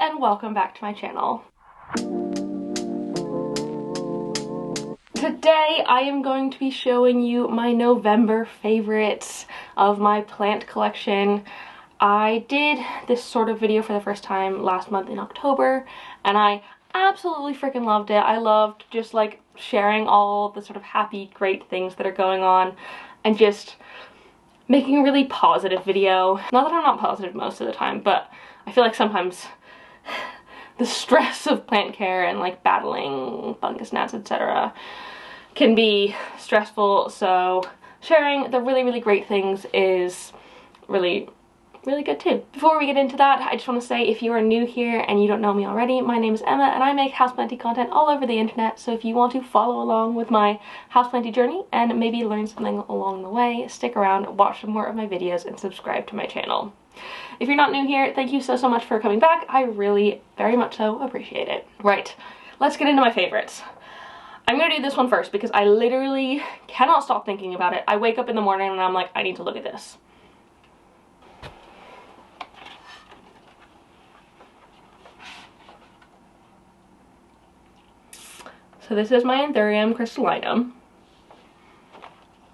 and welcome back to my channel. Today I am going to be showing you my November favorites of my plant collection. I did this sort of video for the first time last month in October and I absolutely freaking loved it. I loved just like sharing all the sort of happy, great things that are going on and just making a really positive video. Not that I'm not positive most of the time, but I feel like sometimes the stress of plant care and like battling fungus, gnats, etc. can be stressful, so sharing the really great things is really good too. Before we get into that, I just want to say if you are new here and you don't know me already, my name is Emma and I make houseplanty content all over the internet, so if you want to follow along with my houseplanty journey and maybe learn something along the way, stick around, watch some more of my videos, and subscribe to my channel. If you're not new here, thank you so much for coming back. I really very much so appreciate it. Right, let's get into my favorites. I'm gonna do this one first because I literally cannot stop thinking about it. I wake up in the morning and I'm like, I need to look at this. So this is my Anthurium Crystallinum.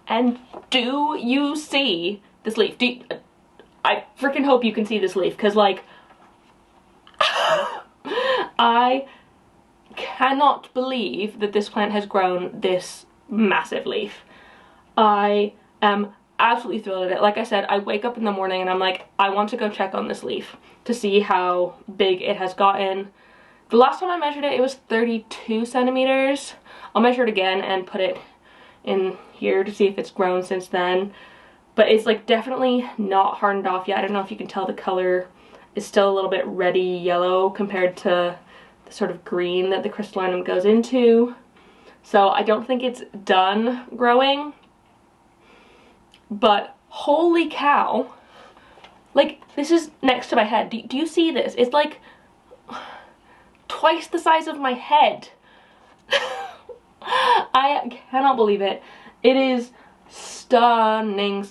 And do you see this leaf? I freaking hope you can see this leaf, because like, I cannot believe that this plant has grown this massive leaf. I am absolutely thrilled at it. Like I said, I wake up in the morning and I'm like, I want to go check on this leaf to see how big it has gotten. The last time I measured it, it was 32 centimeters. I'll measure it again and put it in here to see if it's grown since then. But it's like definitely not hardened off yet. I don't know if you can tell, the color is still a little bit reddy yellow compared to the sort of green that the crystallinum goes into. So I don't think it's done growing. But holy cow. Like, this is next to my head. Do you see this? It's like twice the size of my head. I cannot believe it. It is stunning.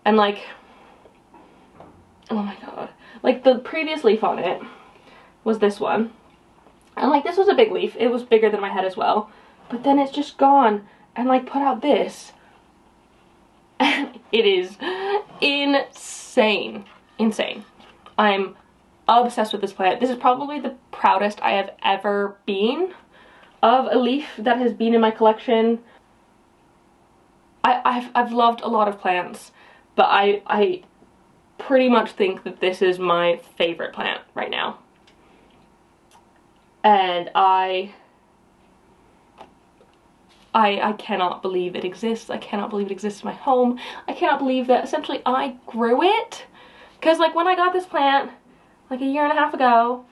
And like, oh my god. Like, the previous leaf on it was this one. And like, this was a big leaf. It was bigger than my head as well. But then it's just gone and like put out this. And it is insane. I'm obsessed with this plant. This is probably the proudest I have ever been of a leaf that has been in my collection. I've loved a lot of plants, but I pretty much think that this is my favorite plant right now. And I cannot believe it exists. I cannot believe it exists in my home. I cannot believe that essentially I grew it. Because like when I got this plant like a year and a half ago,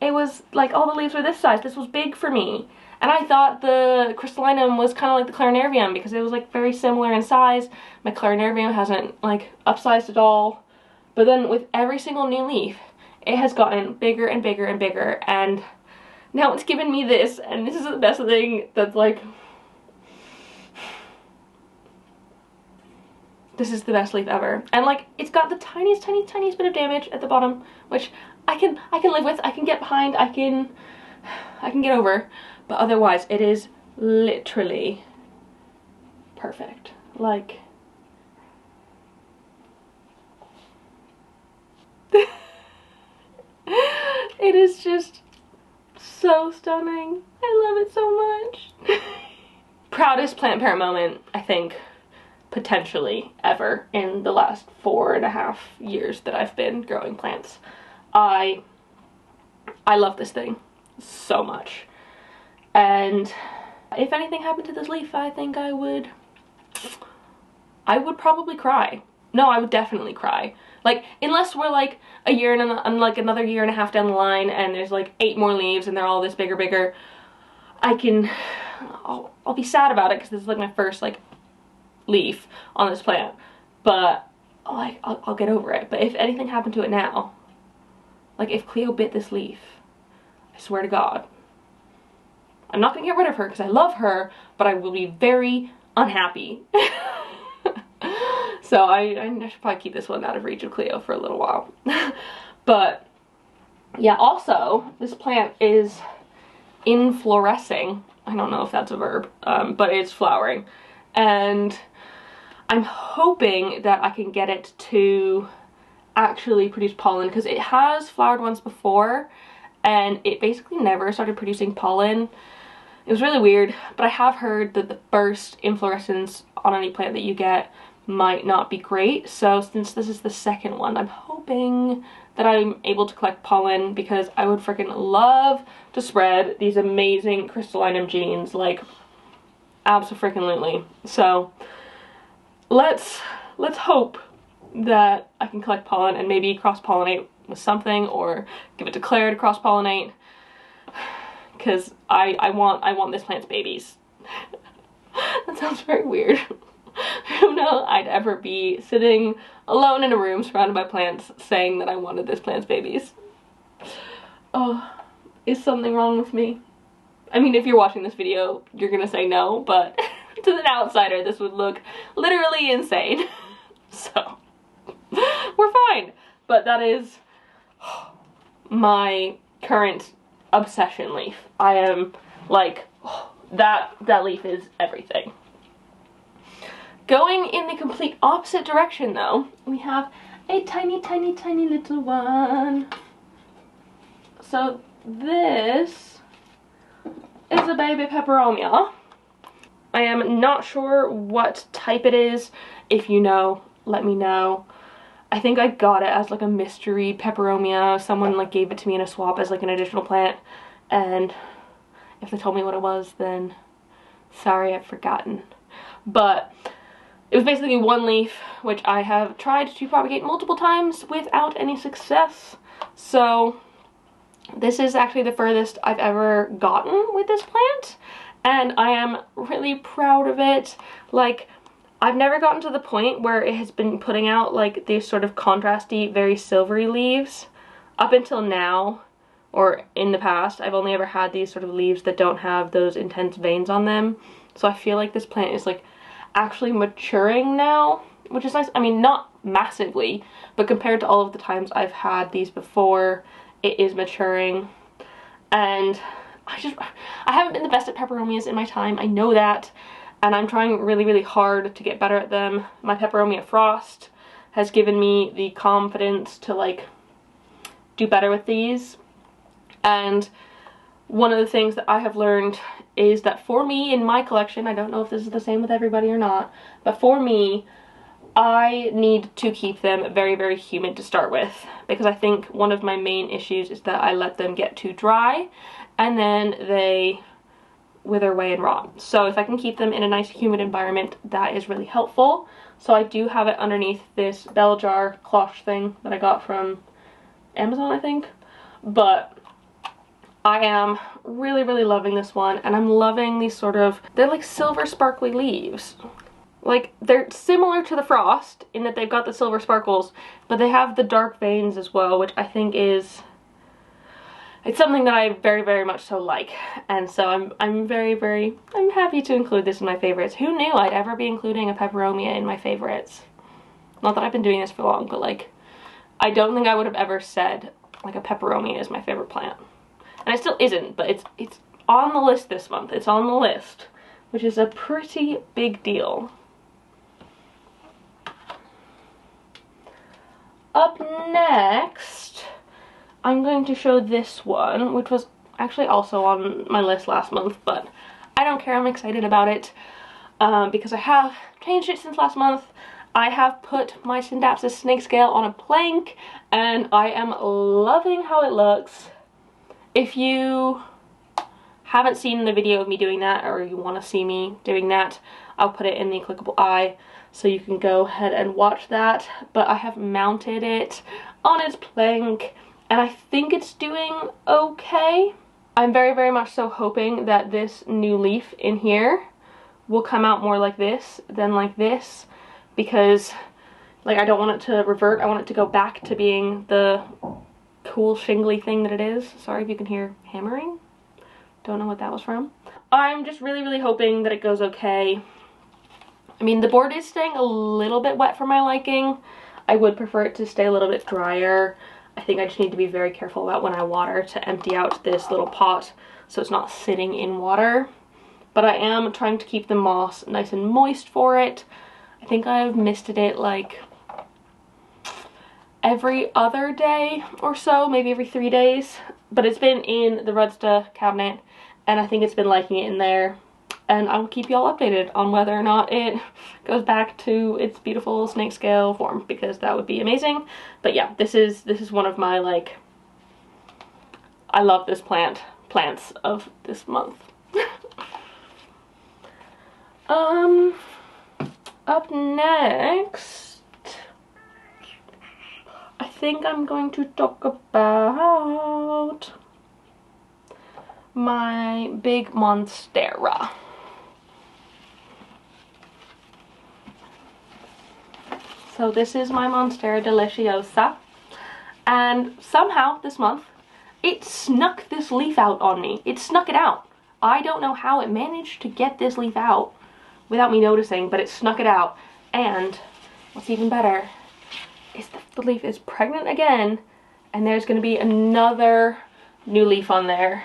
it was like all the leaves were this size. This was big for me. And I thought the crystallinum was kind of like the clarinarium because it was like very similar in size. My clarinarium hasn't like upsized at all. But then with every single new leaf, it has gotten bigger and bigger and bigger. And now it's given me this, and this is the best thing that's like, this is the best leaf ever. And like, it's got the tiniest bit of damage at the bottom, which I can live with, I can get behind, I can get over. But otherwise, it is literally perfect. Like, it is just so stunning. I love it so much. Proudest plant parent moment, I think, potentially ever in the last 4.5 years that I've been growing plants. I love this thing so much. And if anything happened to this leaf, I think I would probably cry. No, I would definitely cry. Like, unless we're like a year and like another year and a half down the line and there's like 8 more leaves and they're all this bigger, I'll be sad about it because this is like my first like leaf on this plant. But like, I'll get over it. But if anything happened to it now, like if Cleo bit this leaf, I swear to God, I'm not gonna get rid of her because I love her, but I will be very unhappy. So I should probably keep this one out of reach of Cleo for a little while. But Yeah, also, this plant is inflorescing. I don't know if that's a verb, but it's flowering. And I'm hoping that I can get it to actually produce pollen, because it has flowered once before and it basically never started producing pollen. It was really weird, but I have heard that the first inflorescence on any plant that you get might not be great. So since this is the second one, I'm hoping that I'm able to collect pollen, because I would freaking love to spread these amazing crystallinum genes, like abso-freaking-lutely. So let's hope that I can collect pollen and maybe cross-pollinate with something, or give it to Claire to cross-pollinate, because I want this plant's babies. That sounds very weird. Who knew I'd ever be sitting alone in a room surrounded by plants saying that I wanted this plant's babies. Oh, is something wrong with me? I mean, if you're watching this video, you're gonna say no, but to the outsider, this would look literally insane. So, we're fine. But that is my current obsession leaf. I am like, that leaf is everything. Going in the complete opposite direction though, we have a tiny, tiny, tiny little one. So this is a baby Peperomia. I am not sure what type it is. If you know, let me know. I think I got it as like a mystery Peperomia. Someone like gave it to me in a swap as like an additional plant, and if they told me what it was, then sorry, I've forgotten. But it was basically one leaf, which I have tried to propagate multiple times without any success. So this is actually the furthest I've ever gotten with this plant, and I am really proud of it. Like, I've never gotten to the point where it has been putting out like these sort of contrasty, very silvery leaves. Up until now, or in the past, I've only ever had these sort of leaves that don't have those intense veins on them. So I feel like this plant is like actually maturing now, which is nice. I mean, not massively, but compared to all of the times I've had these before, it is maturing. And I haven't been the best at peperomias in my time, I know that, and I'm trying really, really hard to get better at them. My Peperomia Frost has given me the confidence to like do better with these. And one of the things that I have learned is that for me in my collection, I don't know if this is the same with everybody or not, but for me, I need to keep them very, very humid to start with, because I think one of my main issues is that I let them get too dry and then they wither away and rot. So if I can keep them in a nice humid environment, that is really helpful. So I do have it underneath this bell jar cloche thing that I got from Amazon, I think. But I am really, really loving this one, and I'm loving these sort of, they're like silver sparkly leaves. Like, they're similar to the Frost in that they've got the silver sparkles, but they have the dark veins as well, which I think is, it's something that I very, very much so like. And so I'm happy to include this in my favorites. Who knew I'd ever be including a Peperomia in my favorites? Not that I've been doing this for long, but like, I don't think I would have ever said like a Peperomia is my favorite plant. And it still isn't, but it's on the list this month. It's on the list, which is a pretty big deal. Up next, I'm going to show this one, which was actually also on my list last month, but I don't care, I'm excited about it because I have changed it since last month. I have put my Scindapsus snake scale on a plank, and I am loving how it looks. If you haven't seen the video of me doing that, or you want to see me doing that, I'll put it in the clickable eye, so you can go ahead and watch that. But I have mounted it on its plank, and I think it's doing okay. I'm very, very much so hoping that this new leaf in here will come out more like this than like this, because like I don't want it to revert. I want it to go back to being the cool shingly thing that it is. Sorry if you can hear hammering. Don't know what that was from. I'm just really, really hoping that it goes okay. I mean, the board is staying a little bit wet for my liking. I would prefer it to stay a little bit drier. I think I just need to be very careful about when I water to empty out this little pot so it's not sitting in water. But I am trying to keep the moss nice and moist for it. I think I've misted it like every other day or so, maybe every 3 days. But it's been in the Rudsta cabinet and I think it's been liking it in there. And I will keep y'all updated on whether or not it goes back to its beautiful snake scale form, because that would be amazing. But yeah, this is one of my, like, I love this plants of this month. Up next, I think I'm going to talk about my big Monstera. So this is my Monstera Deliciosa, and somehow this month it snuck this leaf out on me. It snuck it out. I don't know how it managed to get this leaf out without me noticing, but it snuck it out. And what's even better is that the leaf is pregnant again, and there's going to be another new leaf on there.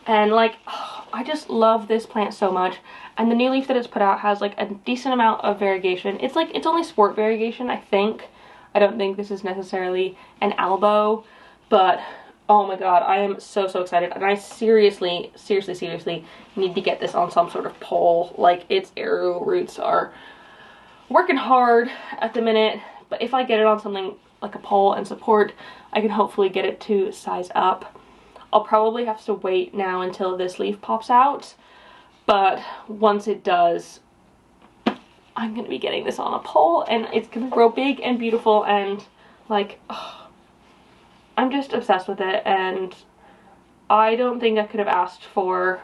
And like, oh, I just love this plant so much. And the new leaf that it's put out has like a decent amount of variegation. It's like, it's only sport variegation, I think. I don't think this is necessarily an albo, but oh my god, I am so excited. And I seriously need to get this on some sort of pole. Like, its arrow roots are working hard at the minute, but if I get it on something like a pole and support, I can hopefully get it to size up. I'll probably have to wait now until this leaf pops out, but once it does, I'm gonna be getting this on a pole and it's gonna grow big and beautiful, and like, oh, I'm just obsessed with it, and I don't think I could have asked for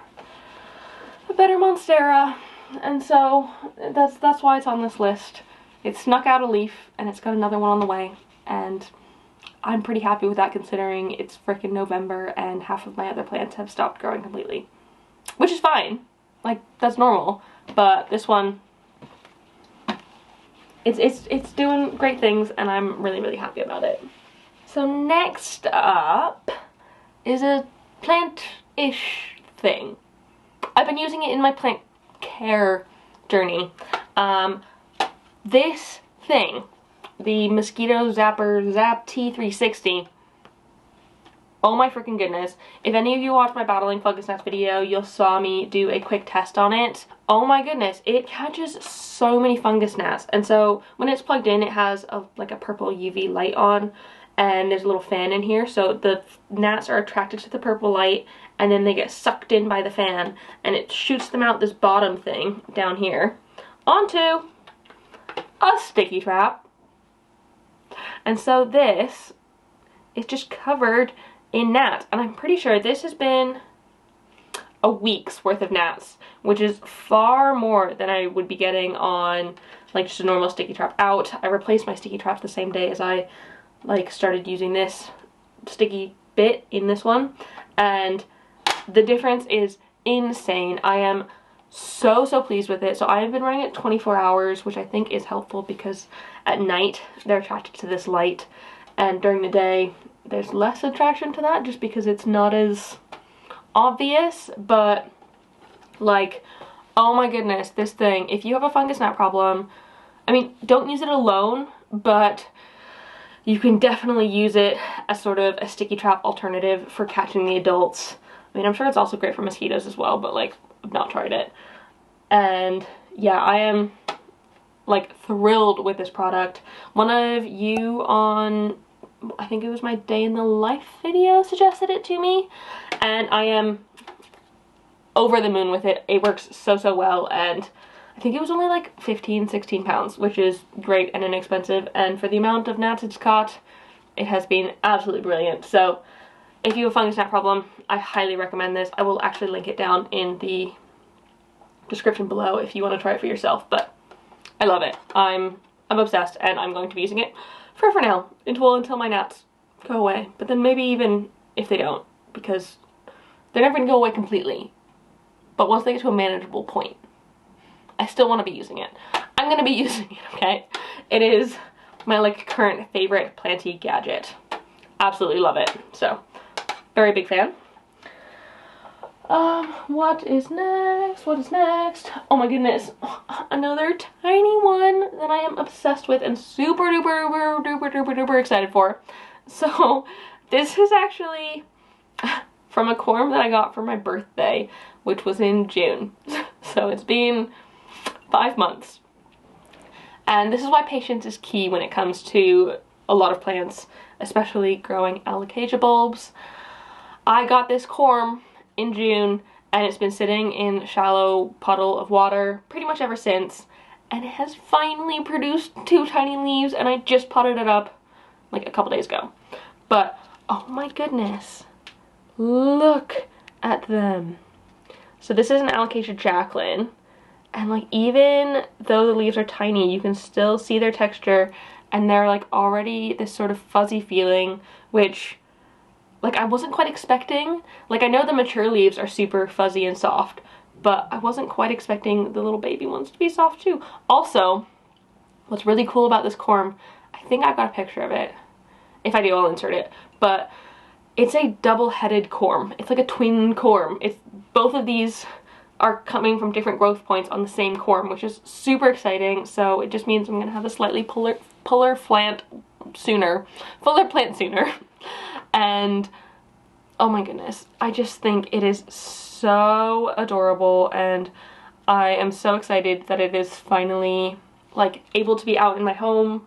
a better Monstera, and so that's why it's on this list. It snuck out a leaf and it's got another one on the way, and I'm pretty happy with that considering it's freaking November and half of my other plants have stopped growing completely. Which is fine. Like, that's normal. But this one, it's doing great things and I'm really happy about it. So next up is a plant-ish thing. I've been using it in my plant care journey. This thing, the Mosquito Zapper Zap T360. Oh my freaking goodness. If any of you watched my battling fungus gnats video, you'll saw me do a quick test on it. Oh my goodness, it catches so many fungus gnats. And so when it's plugged in, it has like a purple UV light on, and there's a little fan in here, so the gnats are attracted to the purple light and then they get sucked in by the fan, and it shoots them out this bottom thing down here onto a sticky trap. And so this is just covered in gnats, and I'm pretty sure this has been a week's worth of gnats, which is far more than I would be getting on like just a normal sticky trap out. I replaced my sticky traps the same day as I like started using this sticky bit in this one, and the difference is insane. I am so pleased with it. So I have been running it 24 hours, which I think is helpful because at night they're attracted to this light, and during the day there's less attraction to that just because it's not as obvious. But like, oh my goodness, this thing, if you have a fungus gnat problem, I mean, don't use it alone, but you can definitely use it as sort of a sticky trap alternative for catching the adults. I mean, I'm sure it's also great for mosquitoes as well, but like, I've not tried it. And yeah, I am like thrilled with this product. One of you on, I think it was my day in the life video, suggested it to me, and I am over the moon with it. It works so well, and I think it was only like 15-16 pounds, which is great and inexpensive, and for the amount of gnats it's caught, it has been absolutely brilliant. So if you have a fungus gnat problem, I highly recommend this. I will actually link it down in the description below if you want to try it for yourself, but I love it. I'm obsessed, and I'm going to be using it for now until my gnats go away. But then maybe even if they don't, because they're never going to go away completely, but once they get to a manageable point, I still want to be using it. I'm going to be using it, okay? It is my like current favorite planty gadget. absolutely love it. So, very big fan. What is next? What is next? Oh my goodness. Another tiny one that I am obsessed with and super duper excited for. So, this is actually from a corm that I got for my birthday, which was in June. So it's been 5 months. And this is why patience is key when it comes to a lot of plants, especially growing Alocasia bulbs. I got this corm in June and it's been sitting in a shallow puddle of water pretty much ever since, and it has finally produced 2 tiny leaves, and I just potted it up like a couple days ago. But oh my goodness, look at them. So this is an Alocasia Jacklyn, and like even though the leaves are tiny, you can still see their texture, and they're like already this sort of fuzzy feeling, which like I wasn't quite expecting. Like I know the mature leaves are super fuzzy and soft, but I wasn't quite expecting the little baby ones to be soft too. Also, what's really cool about this corm, I think I've got a picture of it. If I do, I'll insert it. But it's a double-headed corm. It's like a twin corm. It's both of these are coming from different growth points on the same corm, which is super exciting. So it just means I'm gonna have a slightly fuller plant sooner. And oh my goodness, I just think it is so adorable, and I am so excited that it is finally like able to be out in my home.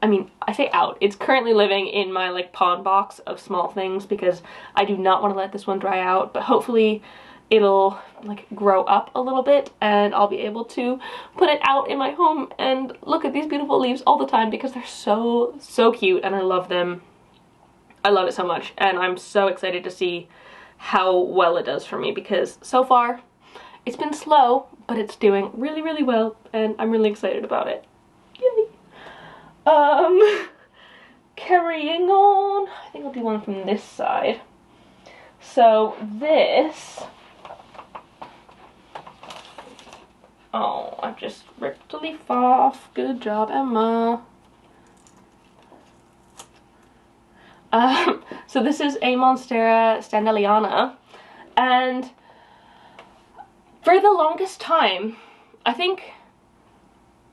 I mean, I say out, it's currently living in my like pond box of small things because I do not want to let this one dry out, but hopefully it'll like grow up a little bit and I'll be able to put it out in my home and look at these beautiful leaves all the time because they're so cute and I love them. I love it so much, and I'm so excited to see how well it does for me because so far it's been slow, but it's doing really well, and I'm really excited about it. Yay! Carrying on, I think I'll do one from this side. So this, oh, I've just ripped the leaf off. Good job, Emma. So this is a Monstera Standeylana, and for the longest time, I think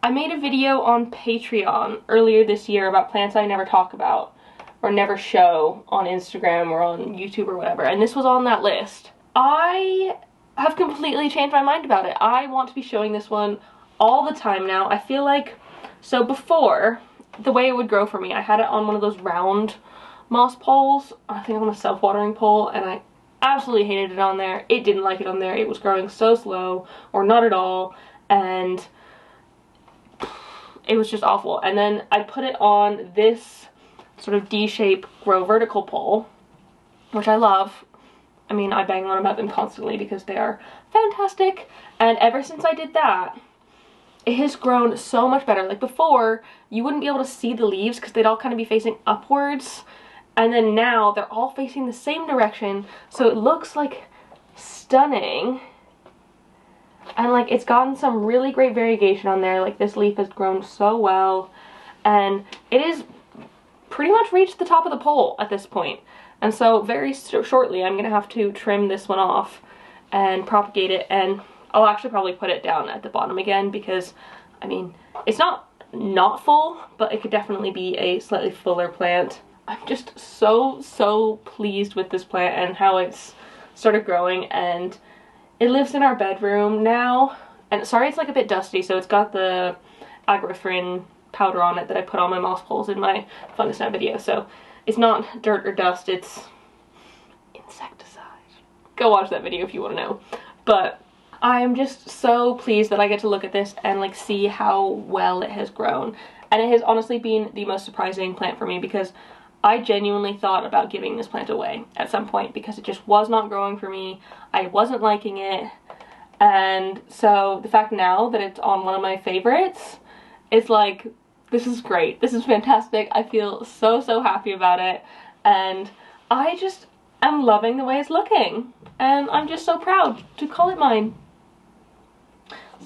I made a video on Patreon earlier this year about plants I never talk about or never show on Instagram or on YouTube or whatever, and this was on that list. I have completely changed my mind about it. I want to be showing this one all the time now. I feel like, so before, the way it would grow for me, I had it on one of those round moss poles, I think on a self-watering pole, and I absolutely hated it on there. It didn't like it on there. It was growing so slow, or not at all, and it was just awful. And then I put it on this sort of D-shape grow vertical pole, which I love. I mean, I bang on about them constantly because they are fantastic, and ever since I did that, it has grown so much better. Like before, you wouldn't be able to see the leaves because they'd all kind of be facing upwards, and then now they're all facing the same direction, so it looks like stunning. And like it's gotten some really great variegation on there. Like this leaf has grown so well, and it is pretty much reached the top of the pole at this point. And so very shortly I'm gonna have to trim this one off and propagate it, and I'll actually probably put it down at the bottom again because, I mean, it's not full, but it could definitely be a slightly fuller plant. I'm just so pleased with this plant and how it's started growing, and it lives in our bedroom now. And sorry it's like a bit dusty, so it's got the agrothryn powder on it that I put on my moss poles in my Fungus Gnat video, so it's not dirt or dust, it's insecticide. Go watch that video if you want to know. But I am just so pleased that I get to look at this and like see how well it has grown. And it has honestly been the most surprising plant for me because I genuinely thought about giving this plant away at some point because it just was not growing for me. I wasn't liking it. And so the fact now that it's on one of my favorites, it's like, this is great. This is fantastic. I feel so happy about it. And I just am loving the way it's looking. And I'm just so proud to call it mine.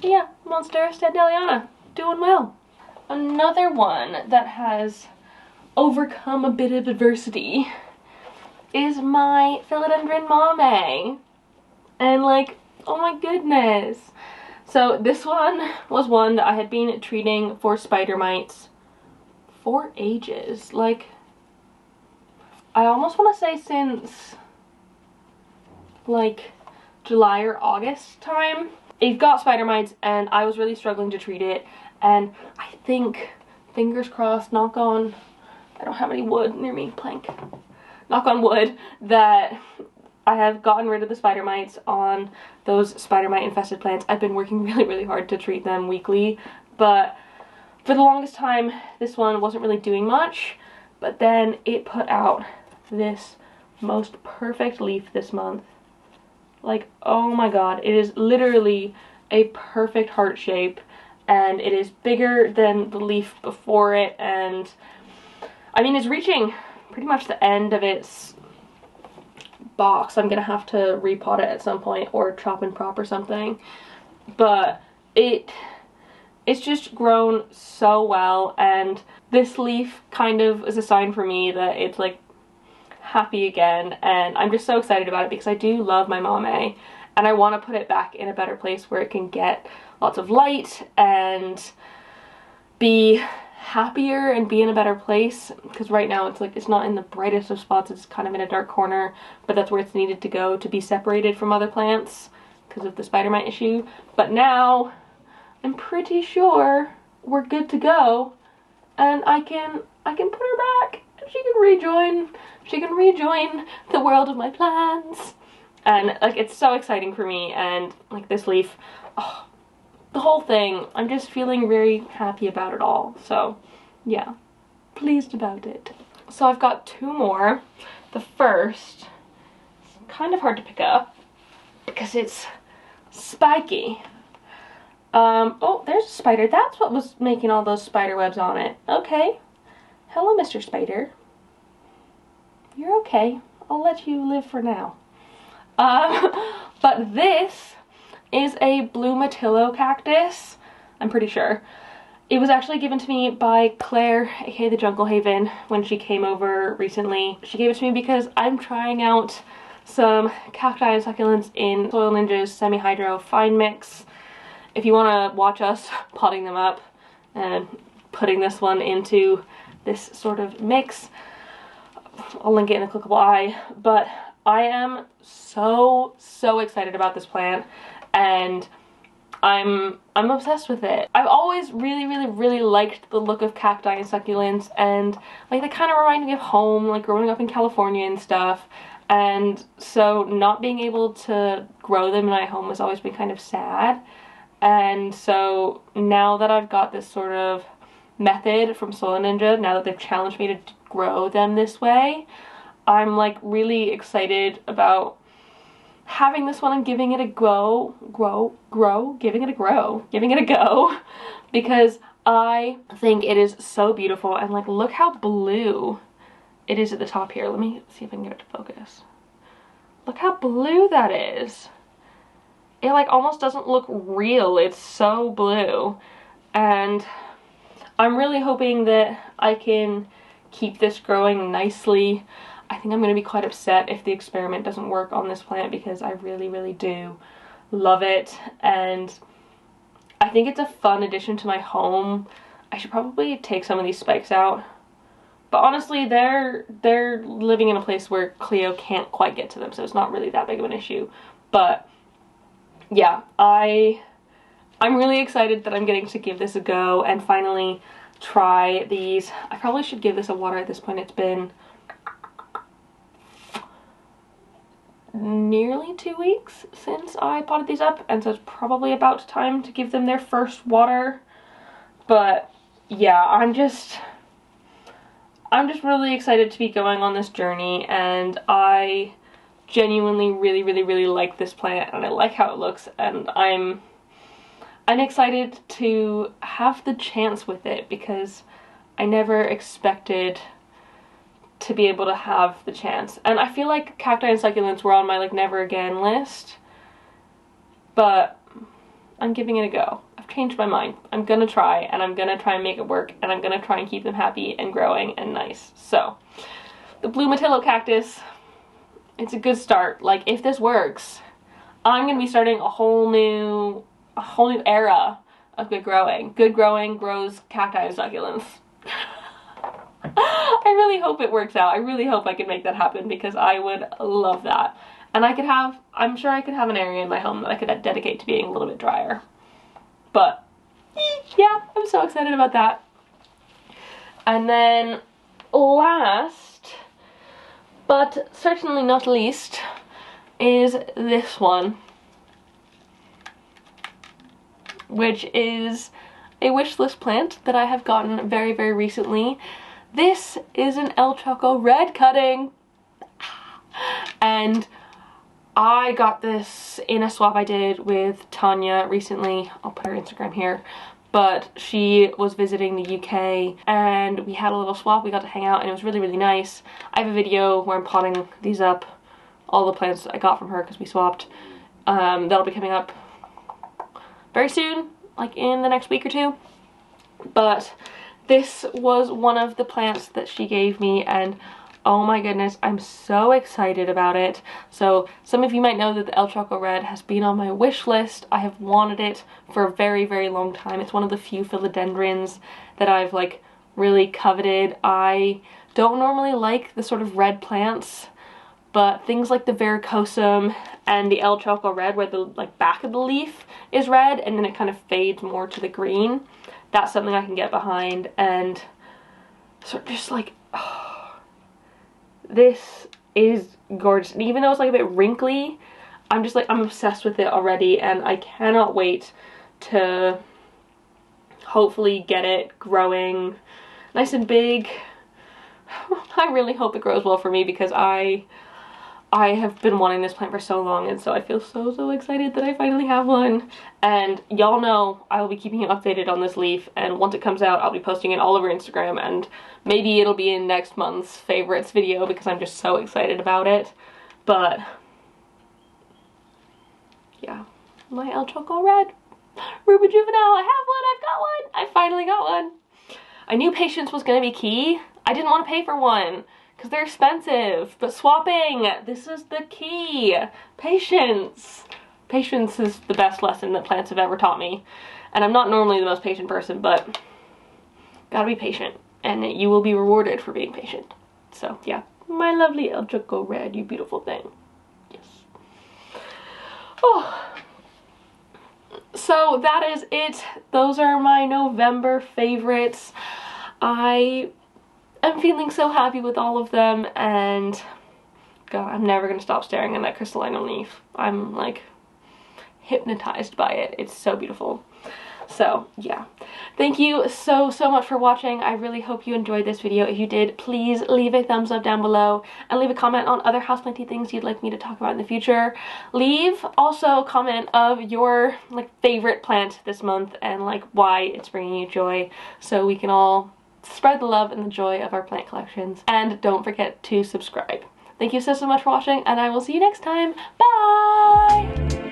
So yeah, Monstera Standeylana, doing well. Another one that has overcome a bit of adversity is my Philodendron Mamei. And like, oh my goodness. So this one was one that I had been treating for spider mites for ages. Like, I almost want to say since like July or August time. It got spider mites and I was really struggling to treat it, and I think, fingers crossed, knock on, I don't have any wood near me, plank, knock on wood, that I have gotten rid of the spider mites on those spider mite infested plants. I've been working really hard to treat them weekly, but for the longest time this one wasn't really doing much. But then it put out this most perfect leaf this month. Like, oh my god, it is literally a perfect heart shape, and it is bigger than the leaf before it, and I mean, it's reaching pretty much the end of its box. I'm gonna have to repot it at some point or chop and prop or something, but it's just grown so well, and this leaf kind of is a sign for me that it's like happy again, and I'm just so excited about it because I do love my Mamei, and I want to put it back in a better place where it can get lots of light and be happier and be in a better place, because right now it's like, it's not in the brightest of spots, it's kind of in a dark corner, but that's where it's needed to go to be separated from other plants because of the spider mite issue. But now I'm pretty sure we're good to go, and I can put her back. She can rejoin the world of my plants, and like, it's so exciting for me. And like, this leaf, oh, the whole thing, I'm just feeling very happy about it all. So yeah, pleased about it. So I've got two more. The first is kind of hard to pick up because it's spiky. Oh, there's a spider. That's what was making all those spider webs on it. Okay. Hello, Mr. Spider. You're okay. I'll let you live for now. But this is a blue Myrtillocactus, I'm pretty sure. It was actually given to me by Claire, aka the Jungle Haven, when she came over recently. She gave it to me because I'm trying out some cacti and succulents in Soil Ninja's semi-hydro fine mix. If you want to watch us potting them up and putting this one into this sort of mix, I'll link it in a clickable eye. But I am so excited about this plant, and I'm obsessed with it. I've always really liked the look of cacti and succulents, and like, they kind of remind me of home, like growing up in California and stuff. And so not being able to grow them in my home has always been kind of sad. And so now that I've got this sort of method from Soil Ninja, now that they've challenged me to grow them this way, I'm like really excited about having this one and giving it a go, giving it a go, because I think it is so beautiful. And like, look how blue it is at the top here. Let me see if I can get it to focus. Look how blue that is. It like almost doesn't look real. It's so blue. And I'm really hoping that I can keep this growing nicely. I think I'm going to be quite upset if the experiment doesn't work on this plant, because I really do love it, and I think it's a fun addition to my home. I should probably take some of these spikes out, but honestly they're living in a place where Cleo can't quite get to them, so it's not really that big of an issue. But yeah, I'm really excited that I'm getting to give this a go and finally try these. I probably should give this a water at this point. It's been nearly 2 weeks since I potted these up, and so it's probably about time to give them their first water. But yeah, I'm just really excited to be going on this journey, and I genuinely really like this plant, and I like how it looks, and I'm excited to have the chance with it, because I never expected to be able to have the chance. And I feel like cacti and succulents were on my like never again list, but I'm giving it a go. changed my mind. I'm gonna try, and I'm gonna try and make it work, and I'm gonna try and keep them happy and growing and nice. So, the blue Myrtillocactus, it's a good start. Like, if this works, I'm gonna be starting a whole new era of good growing. Good growing grows cacti and succulents. I really hope it works out. I really hope I can make that happen because I would love that. And I'm sure I could have an area in my home that I could dedicate to being a little bit drier. But, yeah, I'm so excited about that. And then, last, but certainly not least, is this one. Which is a wishlist plant that I have gotten very, very recently. This is an El Choco Red cutting. And I got this in a swap I did with Tanya recently. I'll put her Instagram here. But she was visiting the UK and we had a little swap. We got to hang out and it was really, really nice. I have a video where I'm potting these up, all the plants I got from her because we swapped. That'll be coming up very soon, like in the next week or two. But this was one of the plants that she gave me and oh my goodness, I'm so excited about it. So some of you might know that the El Choco Red has been on my wish list. I have wanted it for a very, very long time. It's one of the few philodendrons that I've like really coveted. I don't normally like the sort of red plants, but things like the varicosum and the El Choco Red where the like back of the leaf is red and then it kind of fades more to the green, that's something I can get behind. And so just like, oh, this is gorgeous. And even though it's like a bit wrinkly, I'm just like, I'm obsessed with it already and I cannot wait to hopefully get it growing nice and big. I really hope it grows well for me because I have been wanting this plant for so long and so I feel so excited that I finally have one. And y'all know I will be keeping you updated on this leaf, and once it comes out I'll be posting it all over Instagram and maybe it'll be in next month's favorites video because I'm just so excited about it. But yeah, my El Choco Red Ruben Juvenile, I have one, I've got one, I finally got one. I knew patience was gonna be key. I didn't want to pay for one because they're expensive, but swapping, this is the key. Patience. Patience is the best lesson that plants have ever taught me. And I'm not normally the most patient person, but gotta be patient and you will be rewarded for being patient. So yeah, my lovely El Choco Red, you beautiful thing. Yes. Oh. So that is it. Those are my November favorites. I'm feeling so happy with all of them, and God, I'm never gonna stop staring at that crystallinum leaf. I'm like hypnotized by it. It's so beautiful. So yeah, thank you so much for watching. I really hope you enjoyed this video. If you did, please leave a thumbs up down below and leave a comment on other houseplanty things you'd like me to talk about in the future. Leave also a comment of your like favorite plant this month and like why it's bringing you joy, so we can all spread the love and the joy of our plant collections. And don't forget to subscribe. Thank you so much for watching, and I will see you next time. Bye!